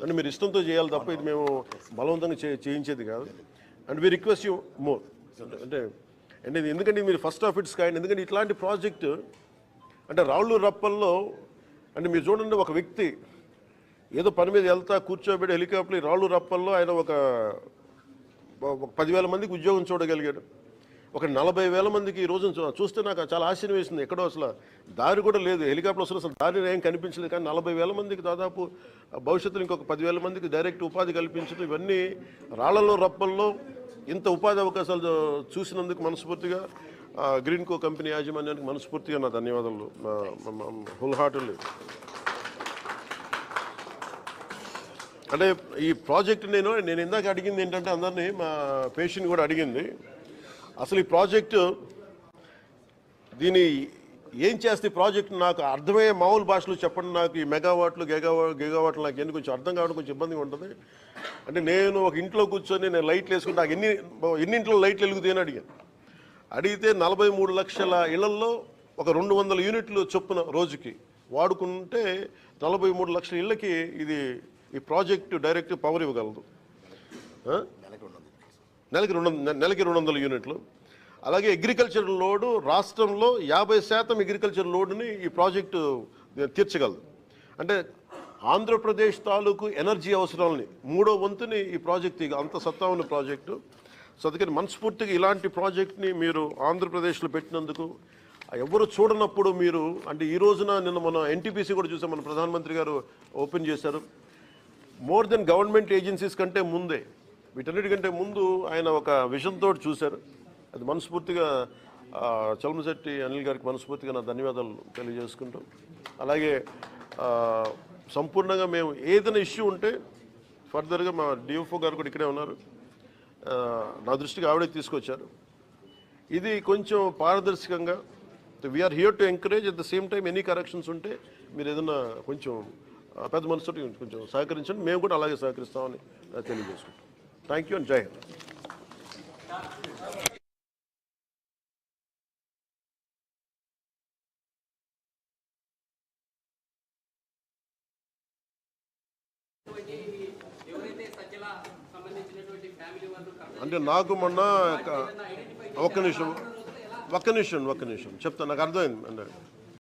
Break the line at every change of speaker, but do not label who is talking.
అంటే మీరు ఇష్టంతో చేయాలి తప్ప ఇది మేము బలవంతంగా చేయించేది కాదు. And we request you more అంటే అంటే ఎందుకంటే మీరు ఫస్ట్ ఆఫ్ ఇట్స్ కైండ్. ఎందుకంటే ఇట్లాంటి ప్రాజెక్టు అంటే రాళ్ళు రప్పల్లో అంటే మీరు చూడండి, ఒక వ్యక్తి ఏదో పని మీద వెళ్తా కూర్చోబెట్టి హెలికాప్టర్ రాళ్ళు రప్పల్లో ఆయన ఒక 10,000 మందికి ఉద్యోగం చూడగలిగాడు. ఒక 40,000 మందికి ఈ రోజున చూస్తే నాకు చాలా ఆశ్చర్యం వేసింది. ఎక్కడో అసలు దారి కూడా లేదు, హెలికాప్టర్ అసలు దారి ఏం కనిపించలేదు. కానీ 40,000 మందికి దాదాపు భవిష్యత్తులో ఇంకొక 10,000 మందికి డైరెక్ట్ ఉపాధి కల్పించడం, ఇవన్నీ రాళ్లలో రప్పల్లో ఇంత ఉపాధి అవకాశాలు చూసినందుకు మనస్ఫూర్తిగా గ్రీన్కో కంపెనీ యాజమాన్యానికి మనస్ఫూర్తిగా నా ధన్యవాదాలు, హోల్ హార్టెడ్లీ. అంటే ఈ ప్రాజెక్ట్ నేను ఇందాక అడిగింది ఏంటంటే, అందరినీ మా పేషెంట్ కూడా అడిగింది, అసలు ఈ ప్రాజెక్టు దీని ఏం చేస్తే ఈ ప్రాజెక్ట్ నాకు అర్థమయ్యే మామూలు భాషలో చెప్పండి. నాకు ఈ మెగావాట్లు గిగావాట్లు నాకు ఎన్ని కొంచెం అర్థం కావడం కొంచెం ఇబ్బందిగా ఉంటుంది. అంటే నేను ఒక ఇంట్లో కూర్చొని నేను లైట్లు వేసుకుంటే నాకు ఎన్నింట్లో లైట్లు వెలుగుతాయని అడిగితే 43 లక్షల ఇళ్లల్లో ఒక 200 యూనిట్లు చొప్పున రోజుకి వాడుకుంటే 43 లక్షల ఇళ్ళకి ఈ ప్రాజెక్టు డైరెక్ట్ పవర్ ఇవ్వగలదు. నెలకి 200 యూనిట్లు. అలాగే అగ్రికల్చర్ లోడు రాష్ట్రంలో 50% అగ్రికల్చర్ లోడుని ఈ ప్రాజెక్టు తీర్చగలదు. అంటే ఆంధ్రప్రదేశ్ తాలూకు ఎనర్జీ అవసరాలని 3వ వంతుని ఈ ప్రాజెక్టు, అంత సత్తా ఉన్న ప్రాజెక్టు. సో అందుకని మనస్ఫూర్తిగా ఇలాంటి ప్రాజెక్ట్ని మీరు ఆంధ్రప్రదేశ్లో పెట్టినందుకు, ఎవరు చూడనప్పుడు మీరు అంటే ఈ రోజున నిన్న మన ఎన్టీపీసీ కూడా చూసాం, మన ప్రధానమంత్రి గారు ఓపెన్ చేశారు. మోర్ దెన్ గవర్నమెంట్ ఏజెన్సీస్ కంటే ముందే, వీటన్నిటికంటే ముందు ఆయన ఒక విజన్ తోటి చూశారు. అది మనస్ఫూర్తిగా చలమశెట్టి అనిల్ గారికి మనస్ఫూర్తిగా నా ధన్యవాదాలు తెలియజేసుకుంటాం. అలాగే సంపూర్ణంగా మేము ఏదైనా ఇష్యూ ఉంటే ఫర్దర్గా మా డిఎఫ్ఓ గారు కూడా ఇక్కడే ఉన్నారు, నా దృష్టికి ఆవిడే తీసుకొచ్చారు. ఇది కొంచెం పారదర్శకంగా we are here to encourage, at the same time any corrections ఉంటే మీరు ఏదైనా కొంచెం పెద్ద మనసుతో కొంచెం సహకరించండి, మేము కూడా అలాగే సహకరిస్తామని తెలియజేసుకుంటాం. థ్యాంక్ యూ అండ్ జై హింద్. అంటే నాకు మొన్న ఒక్క నిమిషం చెప్తాను, నాకు అర్థమైంది అంటే